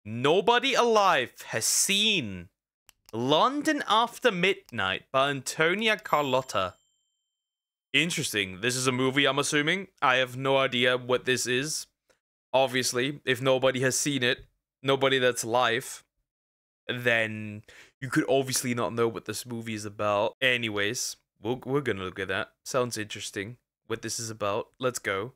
Nobody alive has seen London After Midnight by Antonia Carlotta. Interesting. This is a movie, I'm assuming. I have no idea what this is. Obviously, if nobody has seen it, nobody that's alive, then you could obviously not know what this movie is about. Anyways, we're gonna look at that. Sounds interesting. What this is about. Let's go.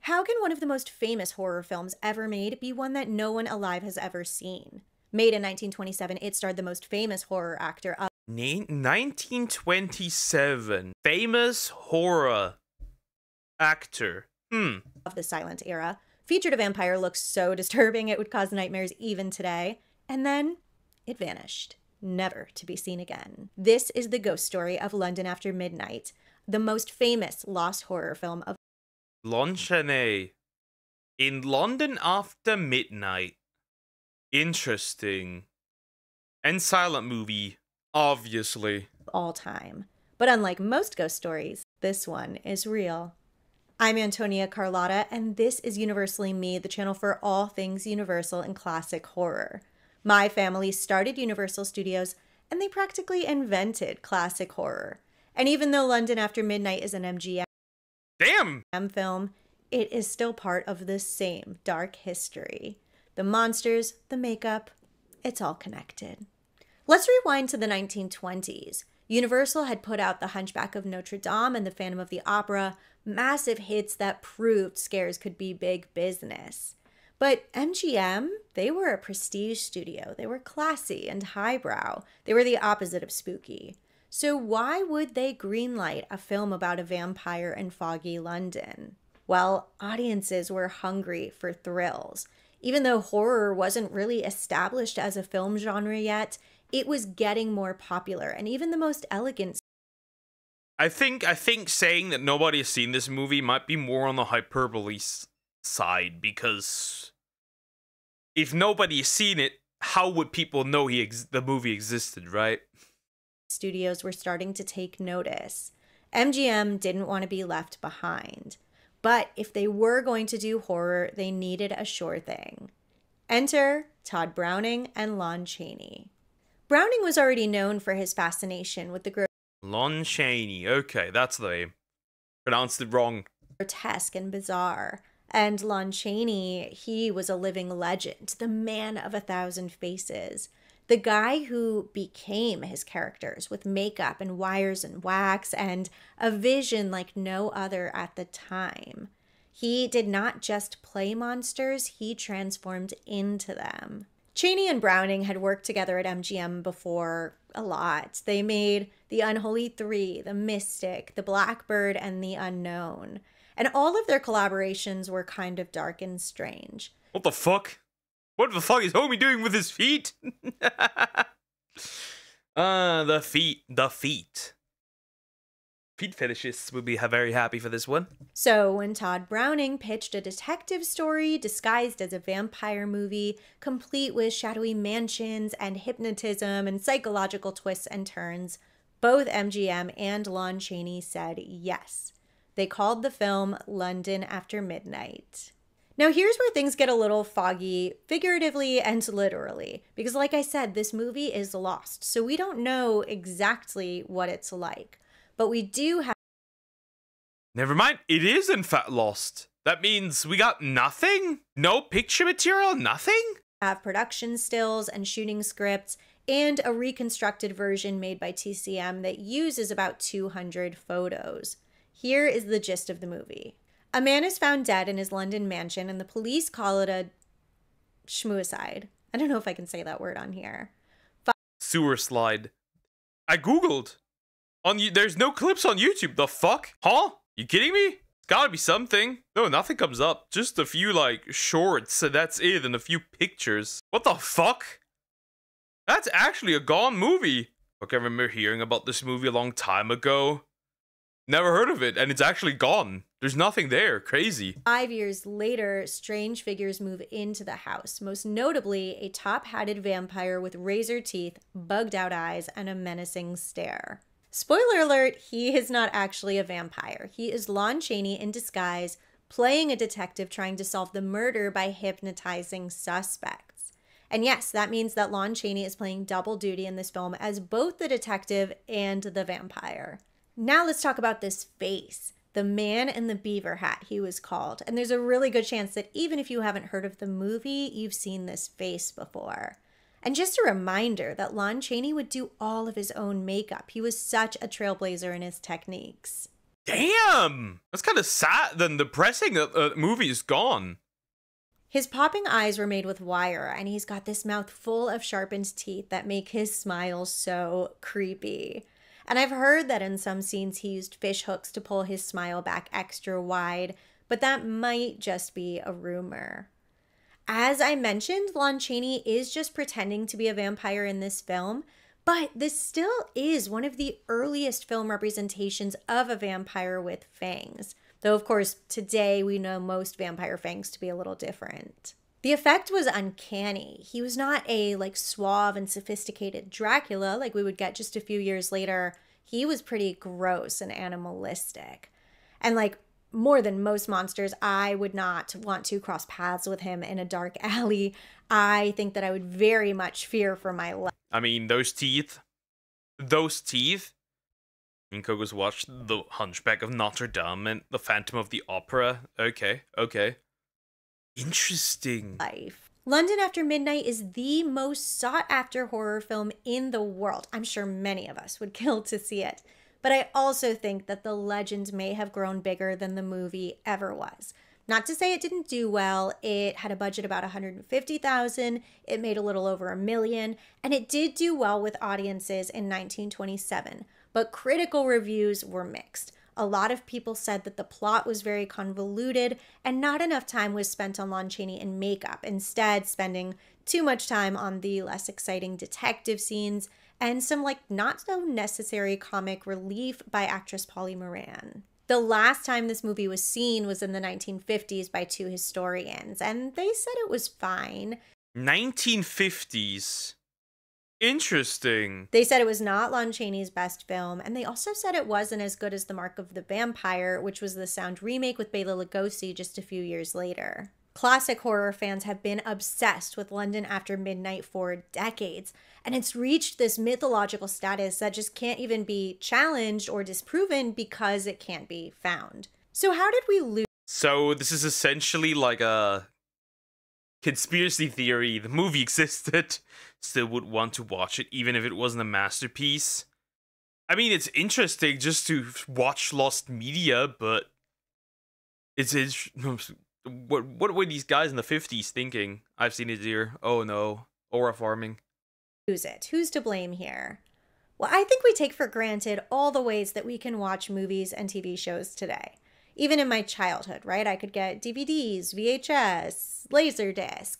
How can one of the most famous horror films ever made be one that no one alive has ever seen? Made in 1927, it starred the most famous horror actor of 1927. Famous horror actor. of the silent era. Featured a vampire looks so disturbing it would cause nightmares even today. And then it vanished, never to be seen again. This is the ghost story of London After Midnight, the most famous lost horror film of Longcheney. In London After Midnight. Interesting. And silent movie, obviously. all time. But unlike most ghost stories, this one is real. I'm Antonia Carlotta, and this is Universally Me, the channel for all things Universal and classic horror. My family started Universal Studios, and they practically invented classic horror. And even though London After Midnight is an MGM film, it is still part of the same dark history. The monsters, the makeup, it's all connected. Let's rewind to the 1920s. Universal had put out The Hunchback of Notre Dame and The Phantom of the Opera, massive hits that proved scares could be big business. But MGM, they were a prestige studio. They were classy and highbrow. They were the opposite of spooky. So why would they greenlight a film about a vampire in foggy London? Well, audiences were hungry for thrills. Even though horror wasn't really established as a film genre yet, it was getting more popular, and even the most elegant. I think saying that nobody has seen this movie might be more on the hyperbole side, because if nobody has seen it, how would people know the movie existed, right? Studios were starting to take notice. MGM didn't want to be left behind. But if they were going to do horror, they needed a sure thing. Enter Todd Browning and Lon Chaney. Browning was already known for his fascination with the Lon Chaney, okay, that's the name. Pronounced it wrong. Grotesque and bizarre. And Lon Chaney, he was a living legend, the man of 1,000 faces. The guy who became his characters with makeup and wires and wax and a vision like no other at the time. He did not just play monsters, he transformed into them. Chaney and Browning had worked together at MGM before a lot. They made The Unholy Three, The Mystic, The Blackbird, and The Unknown. And all of their collaborations were kind of dark and strange. What the fuck? What the fuck is homie doing with his feet? The feet. Feet fetishists would be very happy for this one. So when Todd Browning pitched a detective story disguised as a vampire movie, complete with shadowy mansions and hypnotism and psychological twists and turns, both MGM and Lon Chaney said yes. They called the film London After Midnight. Now here's where things get a little foggy, figuratively and literally, because like I said, this movie is lost, so we don't know exactly what it's like. But we do have... Never mind, it is in fact lost. That means we got nothing? No picture material, nothing? Have production stills and shooting scripts, and a reconstructed version made by TCM that uses about 200 photos. Here is the gist of the movie. A man is found dead in his London mansion, and the police call it a schmuicide. I don't know if I can say that word on here. Sewer slide. I googled. There's no clips on YouTube. The fuck? Huh? You kidding me? It's gotta be something. No, nothing comes up. Just a few, like, shorts, and that's it, and a few pictures. What the fuck? That's actually a gone movie. Like, I remember hearing about this movie a long time ago. Never heard of it, and it's actually gone. There's nothing there. Crazy. 5 years later, strange figures move into the house, most notably a top-hatted vampire with razor teeth, bugged-out eyes, and a menacing stare. Spoiler alert, he is not actually a vampire. He is Lon Chaney in disguise, playing a detective trying to solve the murder by hypnotizing suspects. And yes, that means that Lon Chaney is playing double duty in this film as both the detective and the vampire. Now let's talk about this face. The Man in the Beaver Hat, he was called. And there's a really good chance that even if you haven't heard of the movie, you've seen this face before. And just a reminder that Lon Chaney would do all of his own makeup. He was such a trailblazer in his techniques. Damn! That's kind of sad and depressing that the movie is gone. His popping eyes were made with wire, and he's got this mouth full of sharpened teeth that make his smile so creepy. And I've heard that in some scenes he used fish hooks to pull his smile back extra wide, but that might just be a rumor. As I mentioned, Lon Chaney is just pretending to be a vampire in this film, but this still is one of the earliest film representations of a vampire with fangs. Though, of course, today we know most vampire fangs to be a little different. The effect was uncanny. He was not a suave and sophisticated Dracula like we would get just a few years later. He was pretty gross and animalistic. And more than most monsters, I would not want to cross paths with him in a dark alley. I think that I would very much fear for my life. I mean, those teeth. And Coco's watched The Hunchback of Notre Dame and The Phantom of the Opera. Okay. Interesting. London After Midnight is the most sought-after horror film in the world. I'm sure many of us would kill to see it. But I also think that the legend may have grown bigger than the movie ever was. Not to say it didn't do well. It had a budget about $150,000. It made a little over $1 million, and it did do well with audiences in 1927. But critical reviews were mixed. A lot of people said that the plot was very convoluted and not enough time was spent on Lon Chaney in makeup, instead spending too much time on the less exciting detective scenes and some not so necessary comic relief by actress Polly Moran. The last time this movie was seen was in the 1950s by two historians, and they said it was fine. 1950s? Interesting. They said it was not Lon Chaney's best film, and they also said it wasn't as good as The Mark of the Vampire, which was the sound remake with Bela Lugosi just a few years later. Classic horror fans have been obsessed with London After Midnight for decades, and it's reached this mythological status that just can't even be challenged or disproven because it can't be found. So how did we lose? So this is essentially like a conspiracy theory. The movie existed, still would want to watch it even if it wasn't a masterpiece. I mean, it's interesting just to watch lost media, but it's what were these guys in the 50s thinking? I've seen it here. Oh no. Aura farming. Who's to blame here? Well, I think we take for granted all the ways that we can watch movies and TV shows today. Even in my childhood, right? I could get DVDs, VHS, Laserdisc.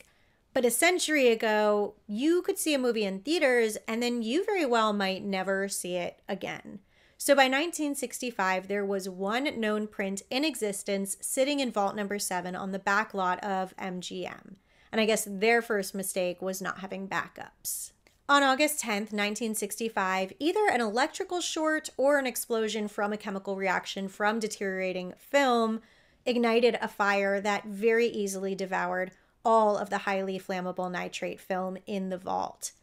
But a century ago, you could see a movie in theaters and then you very well might never see it again. So by 1965, there was one known print in existence sitting in vault number 7 on the back lot of MGM. And I guess their first mistake was not having backups. On August 10th, 1965, either an electrical short or an explosion from a chemical reaction from deteriorating film ignited a fire that very easily devoured all of the highly flammable nitrate film in the vault.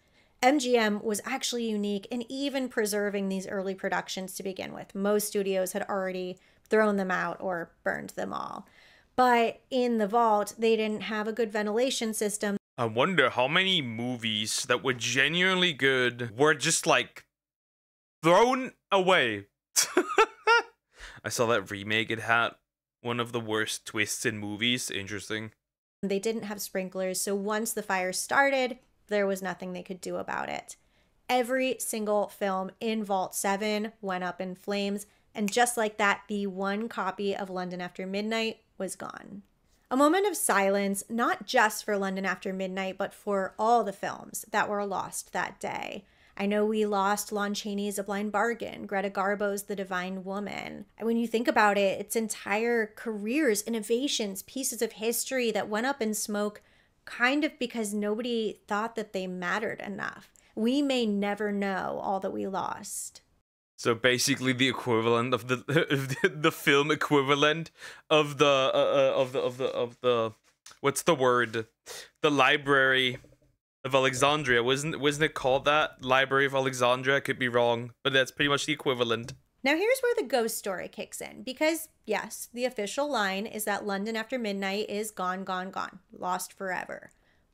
MGM was actually unique in even preserving these early productions to begin with. Most studios had already thrown them out or burned them all. But in the vault, they didn't have a good ventilation system. I wonder how many movies that were genuinely good were just thrown away. I saw that remake. It had one of the worst twists in movies. Interesting. They didn't have sprinklers, so once the fire started, there was nothing they could do about it. Every single film in Vault 7 went up in flames, and just like that, the one copy of London After Midnight was gone. A moment of silence, not just for London After Midnight, but for all the films that were lost that day. I know we lost Lon Chaney's A Blind Bargain, Greta Garbo's The Divine Woman. And when you think about it, its entire careers, innovations, pieces of history that went up in smoke kind of because nobody thought that they mattered enough. We may never know all that we lost. So basically, the equivalent of the film equivalent of the what's the word? The library of Alexandria. Wasn't it called that? Library of Alexandria? I could be wrong, but that's pretty much the equivalent. Now here's where the ghost story kicks in, because yes, the official line is that London After Midnight is gone, gone, gone, lost forever.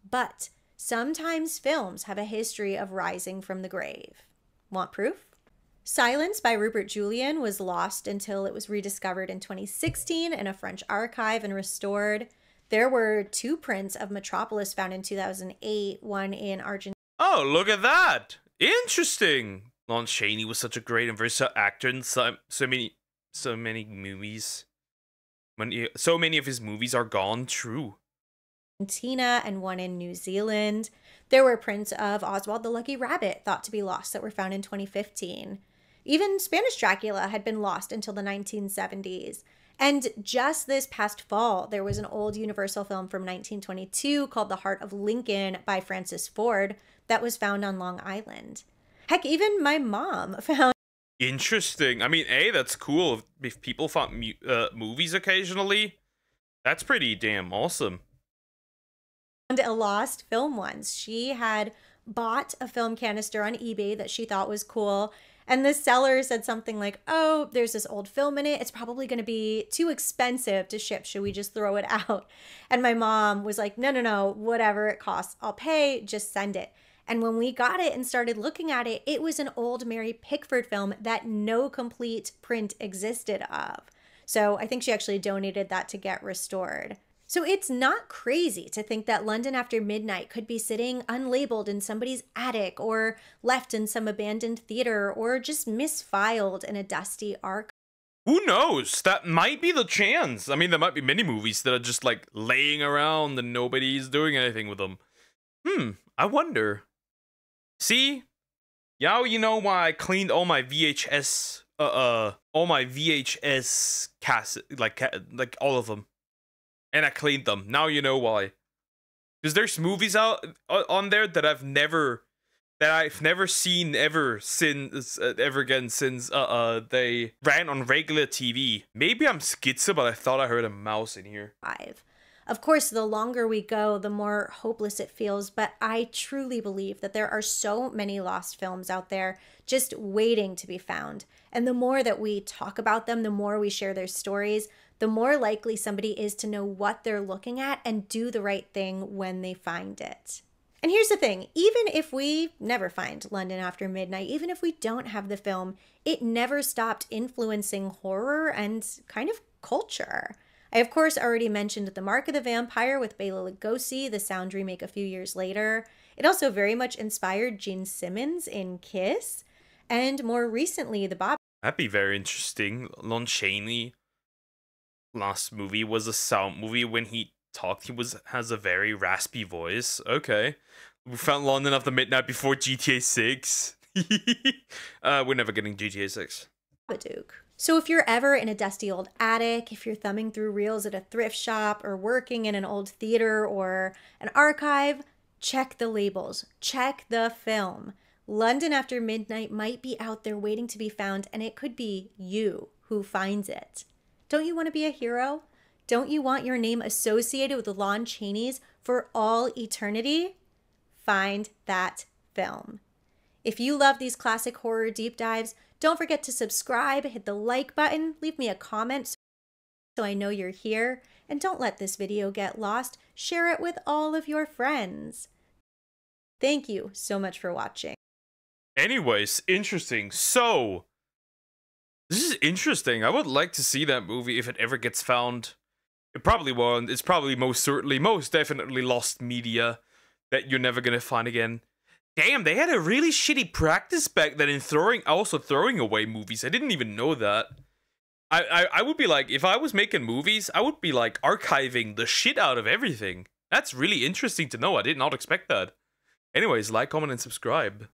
But sometimes films have a history of rising from the grave. Want proof? Silence by Rupert Julian was lost until it was rediscovered in 2016 in a French archive and restored. There were 2 prints of Metropolis found in 2008, one in Argentina. Oh, look at that! Interesting! Lon Chaney was such a great and versatile actor in so many movies. So many of his movies are gone. True. Argentina and one in New Zealand. There were prints of Oswald the Lucky Rabbit thought to be lost that were found in 2015. Even Spanish Dracula had been lost until the 1970s. And just this past fall, there was an old Universal film from 1922 called The Heart of Lincoln by Francis Ford that was found on Long Island. Heck, even my mom found... Interesting. I mean, that's cool. If people found movies occasionally, that's pretty damn awesome. A lost film once. She had bought a film canister on eBay that she thought was cool, and the seller said something like, oh, there's this old film in it, it's probably going to be too expensive to ship, should we just throw it out? And my mom was like, no, whatever it costs, I'll pay, just send it. And when we got it and started looking at it, it was an old Mary Pickford film that no complete print existed of. So I think she actually donated that to get restored. So it's not crazy to think that London After Midnight could be sitting unlabeled in somebody's attic, or left in some abandoned theater, or just misfiled in a dusty archive. Who knows? That might be the chance. I mean, there might be many movies that are just like laying around and nobody's doing anything with them. I wonder. See? Now you know why I cleaned all my VHS, cassette, like all of them. And I cleaned them. Now you know why. Because there's movies out on there that I've never seen ever again since they ran on regular TV. Maybe I'm schizo, but I thought I heard a mouse in here. Of course, the longer we go, the more hopeless it feels, but I truly believe that there are so many lost films out there just waiting to be found. And the more that we talk about them, the more we share their stories, the more likely somebody is to know what they're looking at and do the right thing when they find it. And here's the thing, even if we never find London After Midnight, even if we don't have the film, it never stopped influencing horror and kind of culture. I, of course, already mentioned The Mark of the Vampire with Bela Lugosi, the sound remake a few years later. It also very much inspired Gene Simmons in Kiss. And more recently, the Bob... That'd be very interesting. Lon Chaney last movie was a sound movie. When he talked, has a very raspy voice. Okay. We found London After Midnight before GTA 6. We're never getting GTA 6. So if you're ever in a dusty old attic, if you're thumbing through reels at a thrift shop, or working in an old theater or an archive, check the labels, check the film. London After Midnight might be out there waiting to be found, and it could be you who finds it. Don't you want to be a hero? Don't you want your name associated with the Lon Chaneys for all eternity? Find that film. If you love these classic horror deep dives, don't forget to subscribe, hit the like button, leave me a comment so I know you're here, and don't let this video get lost. Share it with all of your friends. Thank you so much for watching. Anyways, interesting. So, this is interesting. I would like to see that movie if it ever gets found. It probably won't. It's probably most definitely lost media that you're never gonna find again. Damn, they had a really shitty practice back then in throwing away movies. I didn't even know that. I would be like, if I was making movies, I would be like archiving the shit out of everything. That's really interesting to know. I did not expect that. Anyways, like, comment, and subscribe.